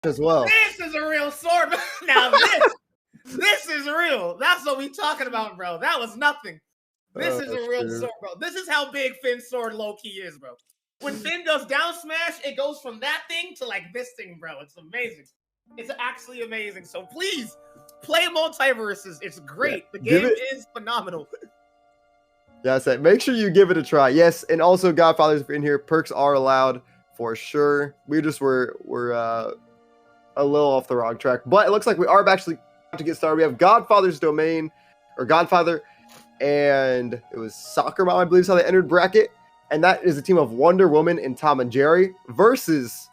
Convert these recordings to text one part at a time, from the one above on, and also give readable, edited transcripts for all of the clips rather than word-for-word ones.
as well. This is a real sword. Now this is real. That's what we talking about, bro. That was nothing. This is a real sword, bro. This is how big Finn's sword low-key is, bro. When Finn does down smash, it goes from that thing to like this thing, bro. It's amazing. It's actually amazing. So please play MultiVersus. It's great. The game is phenomenal. Yeah, I said make sure you give it a try. Yes, and also Godfathers in here. Perks are allowed for sure. We just were a little off the wrong track, but it looks like we are actually about to get started. We have Godfather's domain or Godfather, and it was Soccer Mom, I believe, is how they entered bracket. And that is a team of Wonder Woman and Tom and Jerry versus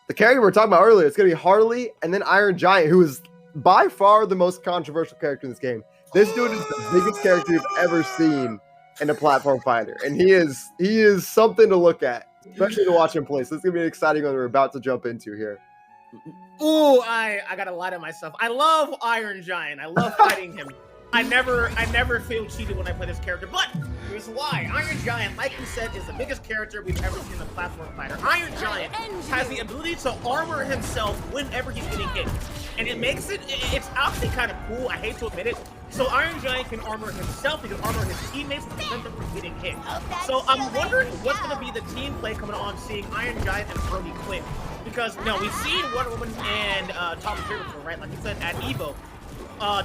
the character we were talking about earlier. It's going to be Harley and then Iron Giant, who is by far the most controversial character in this game. This dude is the biggest character you've ever seen in a platform fighter. And he is something to look at, especially to watch him play. So this is going to be an exciting one we're about to jump into here. Ooh, I got to lie to myself. I love Iron Giant. I love fighting him. I never feel cheated when I play this character, but here's why. Iron Giant, like you said, is the biggest character we've ever seen in a platform fighter. Iron Giant has the ability to armor himself whenever he's getting hit. And it makes it's actually kind of cool, I hate to admit it. So Iron Giant can armor himself, he can armor his teammates to prevent them from getting hit. So I'm wondering what's going to be the team play coming on seeing Iron Giant and Brody Quinn. Because, we've seen Wonder Woman and Tom and Jerry before, right? Like you said, at EVO.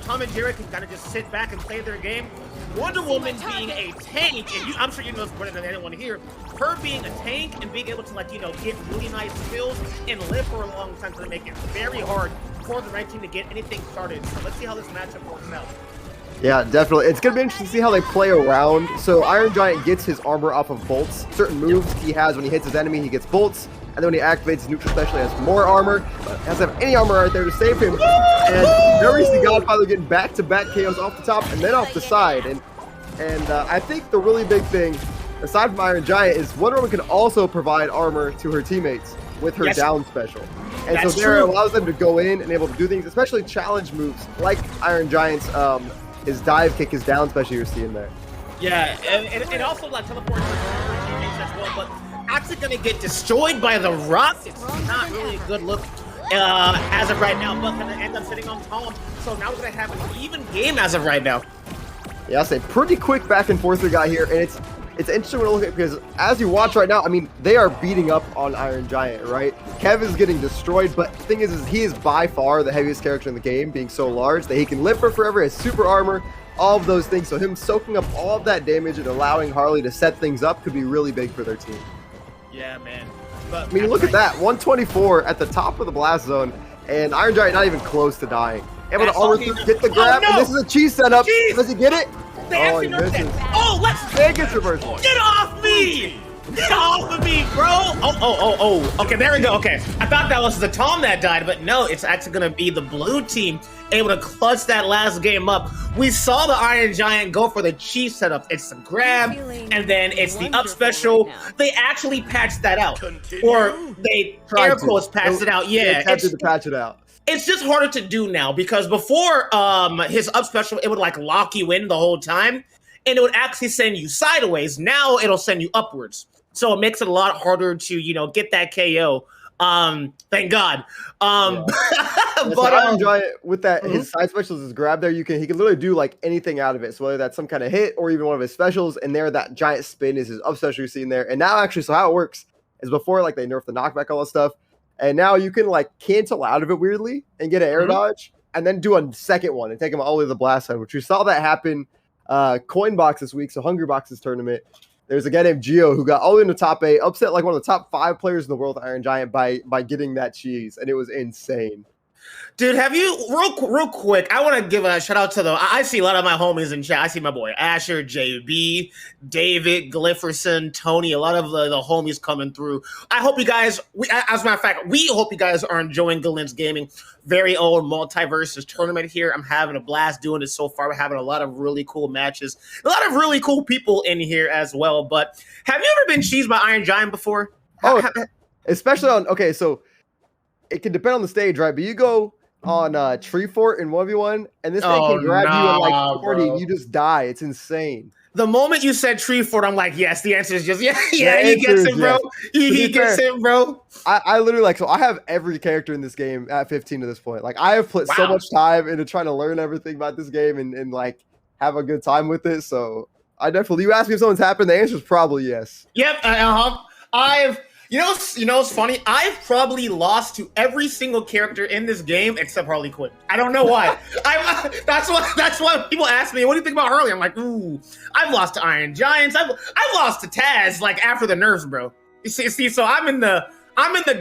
Tom and Jerry can kind of just sit back and play their game. Wonder Woman being a tank, and I'm sure you know this better than anyone here, her being a tank and being able to, like, get really nice skills and live for a long time to make it very hard for the right team to get anything started. So let's see how this matchup works out. Yeah, definitely. It's going to be interesting to see how they play around. So Iron Giant gets his armor off of bolts. Certain moves he has when he hits his enemy, he gets bolts. And then when he activates his neutral special, he has more armor. He doesn't have any armor right there to save him. And there we see Godfather getting back-to-back KOs off the top and then off the side. And I think the really big thing, aside from Iron Giant, is Wonder Woman can also provide armor to her teammates with her down special. And so there it allows them to go in and able to do things, especially challenge moves like Iron Giant's his dive kick, his down special you're seeing there. Yeah, and also like teleporting her teammates as well, but actually going to get destroyed by the rock. It's not really a good look as of right now, but going to end up sitting on Tom. So now we're going to have an even game as of right now. Yeah, I'll say pretty quick back and forth we got here, and it's interesting to look at because as you watch right now, I mean, they are beating up on Iron Giant, right? Kev is getting destroyed, but the thing is he is by far the heaviest character in the game, being so large that he can live for forever, has super armor, all of those things. So him soaking up all of that damage and allowing Harley to set things up could be really big for their team. Yeah, man. But I mean, look at that. 124 at the top of the blast zone, and Iron Giant not even close to dying. Able to armor through, get the grab, and this is a cheese setup. Does he get it? Oh, he misses. Oh, let's Vegas reversal. Get off me! Get off of me, bro! Oh. Okay, there we go. Okay. I thought that was the Tom that died, but no, it's actually going to be the blue team able to clutch that last game up. We saw the Iron Giant go for the cheese setup. It's the grab, and then it's the up special. They actually patched that out. Or they, air quotes, patched it out. Yeah. They attempted to patch it out. It's just harder to do now because before his up special, it would like lock you in the whole time and it would actually send you sideways. Now it'll send you upwards. So it makes it a lot harder to, get that KO. Thank God. But Iron Giant with that, his side specials is grab there. He can literally do like anything out of it. So whether that's some kind of hit or even one of his specials, and there that giant spin is his up special you're seeing there. And now actually, so how it works is before like they nerfed the knockback, all that stuff. And now you can like cancel out of it weirdly and get an air dodge and then do a second one and take him all the way to the blast zone, which we saw that happen coin box this week. So Hungry Box's tournament. There's a guy named Gio who got all the way in the top 8, upset like one of the top 5 players in the world, Iron Giant, by getting that cheese. And it was insane. Dude, have you, real quick, I want to give a shout out to I see a lot of my homies in chat. I see my boy Asher, JB, David, Glifferson, Tony, a lot of the homies coming through. I hope you guys, as a matter of fact, we hope you guys are enjoying Galen's Gaming very own MultiVersus tournament here. I'm having a blast doing this so far. We're having a lot of really cool matches, a lot of really cool people in here as well. But have you ever been cheesed by Iron Giant before? Oh, especially on, okay, so it can depend on the stage, right? But you go on Tree Fort in 1v1, and this man Oh, can grab you in like nah, 40 and bro. you just die. It's insane. The moment you said Tree Fort, I'm like, yes, the answer is just, yeah, The he answer gets is him, bro. yes. He gets him, bro. I literally like, so I have every character in this game at 15 to this point. Like I have put so much time into trying to learn everything about this game and like have a good time with it. So I definitely, you ask me if someone's happened, the answer is probably yes. Yep. You know, it's funny. I've probably lost to every single character in this game except Harley Quinn. I don't know why. That's why people ask me, "What do you think about Harley?" I'm like, "Ooh, I've lost to Iron Giants. I've lost to Taz like after the nerfs, bro. You see, so I'm in the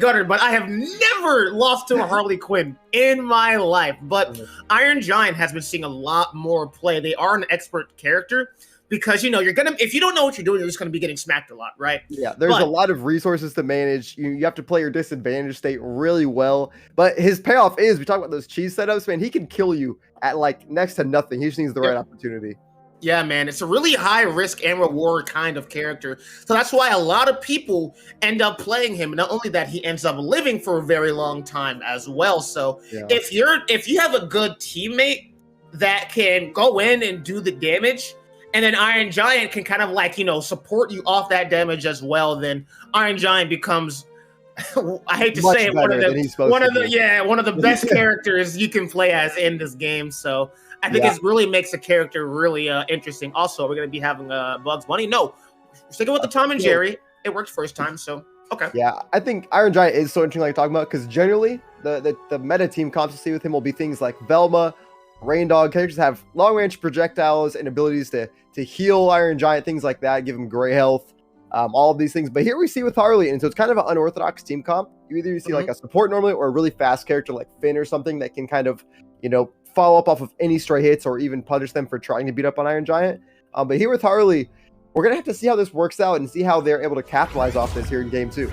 gutter, but I have never lost to a Harley Quinn in my life. But Iron Giant has been seeing a lot more play. They are an expert character. Because, you're going to, if you don't know what you're doing, you're just going to be getting smacked a lot, right? Yeah, there's a lot of resources to manage. You have to play your disadvantage state really well. But his payoff is, we talk about those cheese setups, man, he can kill you at like next to nothing. He just needs the right opportunity. Yeah, man, it's a really high risk and reward kind of character. So that's why a lot of people end up playing him. Not only that, he ends up living for a very long time as well. So if you have a good teammate that can go in and do the damage, and then Iron Giant can kind of like, support you off that damage as well, then Iron Giant becomes, I hate to say it, one of the best characters you can play as in this game. So I think it really makes the character really interesting. Also, we're going to be having Bugs Bunny. No, we're sticking with the Tom and Jerry. It worked first time, so okay. Yeah, I think Iron Giant is so interesting like you're talking about, because generally the meta team constantly with him will be things like Belmontt, Rain Dog. Characters have long range projectiles and abilities to heal Iron Giant, things like that, give him gray health, all of these things. But here we see with Harley, and so it's kind of an unorthodox team comp. You see like a support normally, or a really fast character like Finn or something that can kind of, follow up off of any stray hits or even punish them for trying to beat up on Iron Giant. But here with Harley, we're going to have to see how this works out and see how they're able to capitalize off this here in game 2.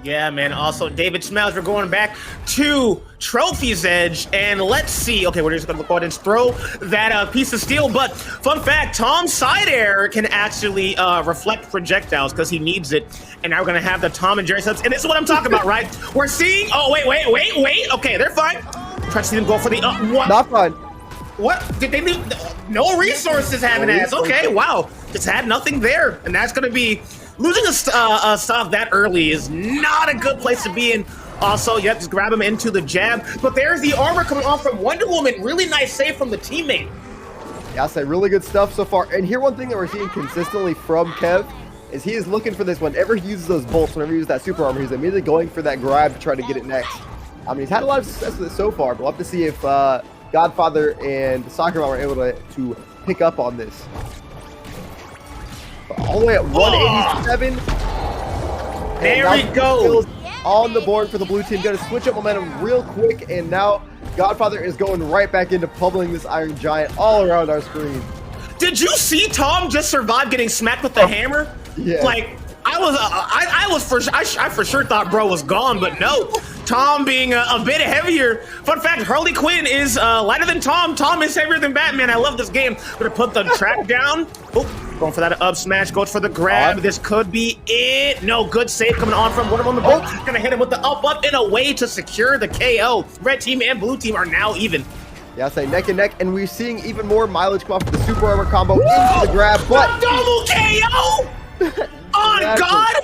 Yeah, man. Also, David Smells, we're going back to Trophy's Edge, and let's see. Okay, we're just going to go ahead and throw that piece of steel, but fun fact, Tom's side air can actually reflect projectiles because he needs it, and now we're going to have the Tom and Jerry subs, and this is what I'm talking about, right? We're seeing, wait. Okay, they're fine. Try to see them go for the, what? Not fun. What? Did they leave? No resources having ass. Okay, wow. Just had nothing there, and that's going to be... Losing a stock that early is not a good place to be in. Also, you have to grab him into the jab. But there's the armor coming off from Wonder Woman. Really nice save from the teammate. Yeah, I'll say really good stuff so far. And here, one thing that we're seeing consistently from Kev is he is looking for this whenever he uses those bolts, whenever he uses that super armor, he's immediately going for that grab to try to get it next. I mean, he's had a lot of success with it so far, but we'll have to see if Godfather and Soccer Mom are able to pick up on this. All the way at 187. There we go. On the board for the blue team. Going to switch up momentum real quick, and now Godfather is going right back into pummeling this Iron Giant all around our screen. Did you see Tom just survive getting smacked with the hammer? Yeah. Like, I for sure thought bro was gone, but no. Tom being a bit heavier. Fun fact, Harley Quinn is lighter than Tom. Tom is heavier than Batman. I love this game. Gonna put the track down. Oh, going for that up smash. Goes for the grab. This could be it. No, good save coming on from Wonder Woman. Gonna hit him with the up in a way to secure the KO. Red team and blue team are now even. Yeah, I say neck and neck, and we're seeing even more mileage come off with the super armor combo into the grab, but double KO on God.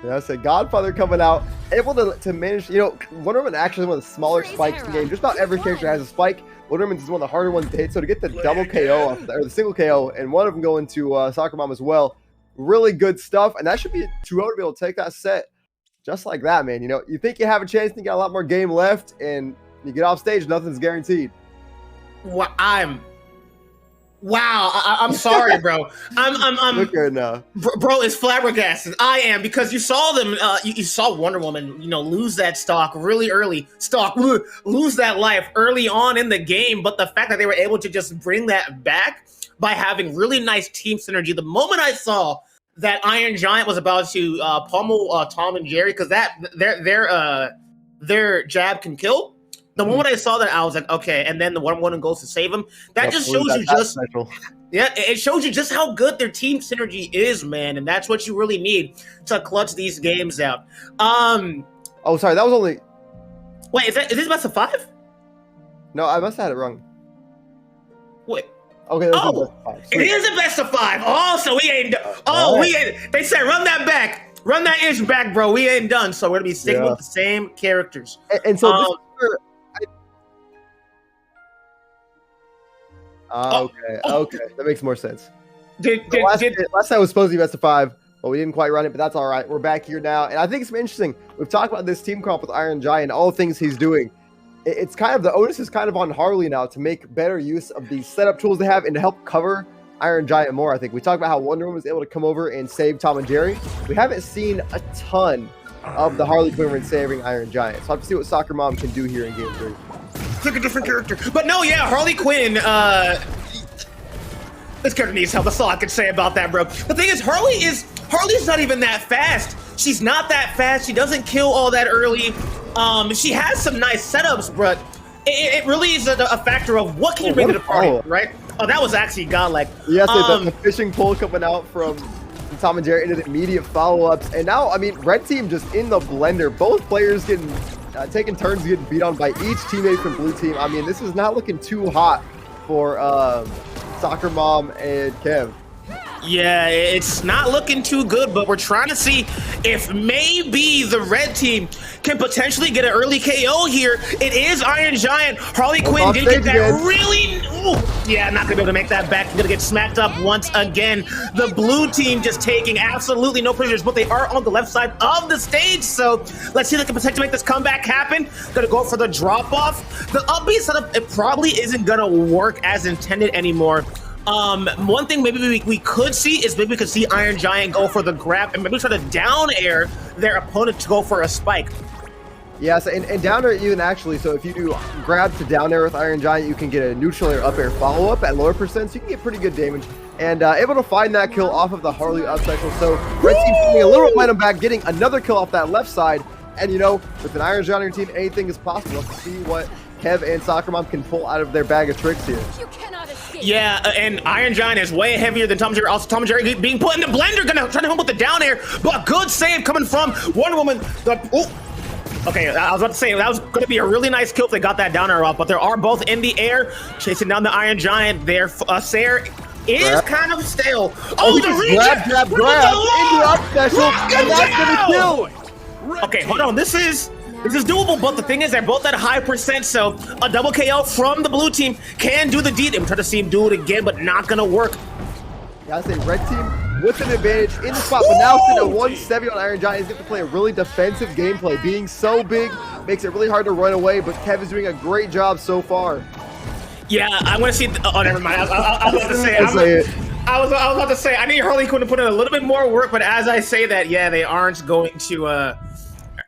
Yeah, I say Godfather coming out, able to manage, Wonder Woman actually is one of the smaller spikes in the game. Just about every character has a spike. Wonder Woman's is one of the harder ones to hit, so to get the double KO, or the single KO, and one of them going to Soccer Mom as well, really good stuff, and that should be 2-0 to be able to take that set just like that, man. You think you have a chance, you got a lot more game left, and you get off stage, nothing's guaranteed. Well, I'm sorry, bro. Look good now. Bro is flabbergasted. I am, because you saw them. You saw Wonder Woman, lose that stock really early. Lose that life early on in the game. But the fact that they were able to just bring that back by having really nice team synergy. The moment I saw that Iron Giant was about to pummel Tom and Jerry, because their jab can kill. The moment I saw that, I was like, okay. And then the Wonder Woman goes to save him. That just shows you it shows you just how good their team synergy is, man. And that's what you really need to clutch these games out. Oh, sorry, that was only. Wait, is this best of 5? No, I must have had it wrong. Wait. Okay, that's Oh, best of 5. it is a best of 5. Oh, so we ain't. Oh, we ain't. They said run that back. Run that inch back, bro. We ain't done. So we're gonna be sticking with the same characters. And so this is where okay, that makes more sense. Last time was supposed to be best of 5, but we didn't quite run it, but that's all right. We're back here now, and I think it's interesting. We've talked about this team comp with Iron Giant, all the things he's doing. It's kind of, the onus is kind of on Harley now to make better use of these setup tools they have and to help cover Iron Giant more. I think we talked about how Wonder Woman was able to come over and save Tom and Jerry. We haven't seen a ton of the Harley Quinn saving Iron Giant, so I have to see what Soccer Mom can do here in Game 3. Pick a different character. But no, yeah, Harley Quinn, this character needs help. That's all I can say about that, bro. The thing is, Harley's not even that fast. She's not that fast. She doesn't kill all that early. She has some nice setups, but it really is a factor of what can you bring to the party, right? Oh, that was actually godlike. Yes, the fishing pole coming out from Tom and Jerry into the immediate follow-ups. And now, I mean, red team just in the blender. Both players getting taking turns getting beat on by each teammate from blue team. I mean, this is not looking too hot for Soccer Mom and Kev. Yeah, it's not looking too good, but we're trying to see if maybe the red team can potentially get an early KO here. It is Iron Giant. Harley Quinn did get that really... Ooh, yeah, not going to be able to make that back. Going to get smacked up once again. The blue team just taking absolutely no prisoners, but they are on the left side of the stage. So let's see if they can potentially make this comeback happen. Going to go for the drop-off. The up B setup, it probably isn't going to work as intended anymore. One thing maybe we could see is maybe we could see Iron Giant go for the grab and maybe try to down air their opponent to go for a spike. Yes, and down air even actually, so if you do grab to down air with Iron Giant, you can get a neutral air up air follow-up at lower percents. You can get pretty good damage. And able to find that kill off of the Harley up special. So red team's getting a little momentum back, getting another kill off that left side. And you know, with an Iron Giant on your team, anything is possible. Let's see what Kev and Soccer Mom can pull out of their bag of tricks here. Yeah, and Iron Giant is way heavier than Tom and Jerry. Also, Tom and Jerry being put in the blender, gonna try to home with the down air, but good save coming from Wonder Woman. Okay, I was about to say that was gonna be a really nice kill if they got that down air off, but they are both in the air, chasing down the Iron Giant. Their Sayer is kind of stale. Oh, the reject! Grab into up special, and that's gonna kill. Okay, hold on. This is doable, but the thing is they're both at a high percent, so a double KO from the blue team can do the deed. I'm trying to see him do it again, but not gonna work. Yeah, I say red team with an advantage in the spot, but now sitting at 170 on Iron Giant is going to play a really defensive gameplay. Being so big makes it really hard to run away, but Kev is doing a great job so far. Yeah, I want to see. Oh, never mind. I was about to say. I was about to say. I need Harley Quinn to put in a little bit more work, but as I say that, yeah, they aren't going to.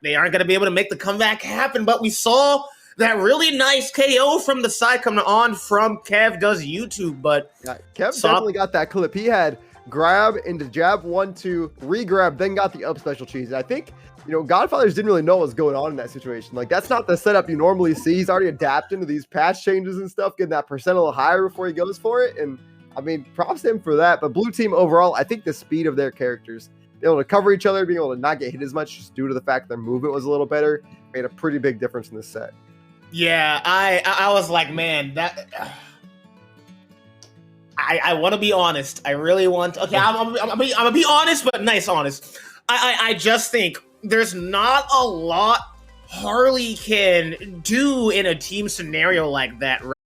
They aren't going to be able to make the comeback happen, but we saw that really nice KO from the side coming on from KevDoesYouTube, but... Yeah, Kev definitely got that clip. He had grab into jab 1-2, re-grab, then got the up special cheese. And I think, you know, Godfathers didn't really know what was going on in that situation. Like, that's not the setup you normally see. He's already adapting to these patch changes and stuff, getting that percent a little higher before he goes for it. And, I mean, props to him for that. But blue team overall, I think the speed of their characters... being able to cover each other, being able to not get hit as much just due to the fact their movement was a little better, made a pretty big difference in this set. Yeah, I was like, man, that... I want to be honest. I really want... Okay, I'm gonna be honest, but nice honest. I just think there's not a lot Harley can do in a team scenario like that, right?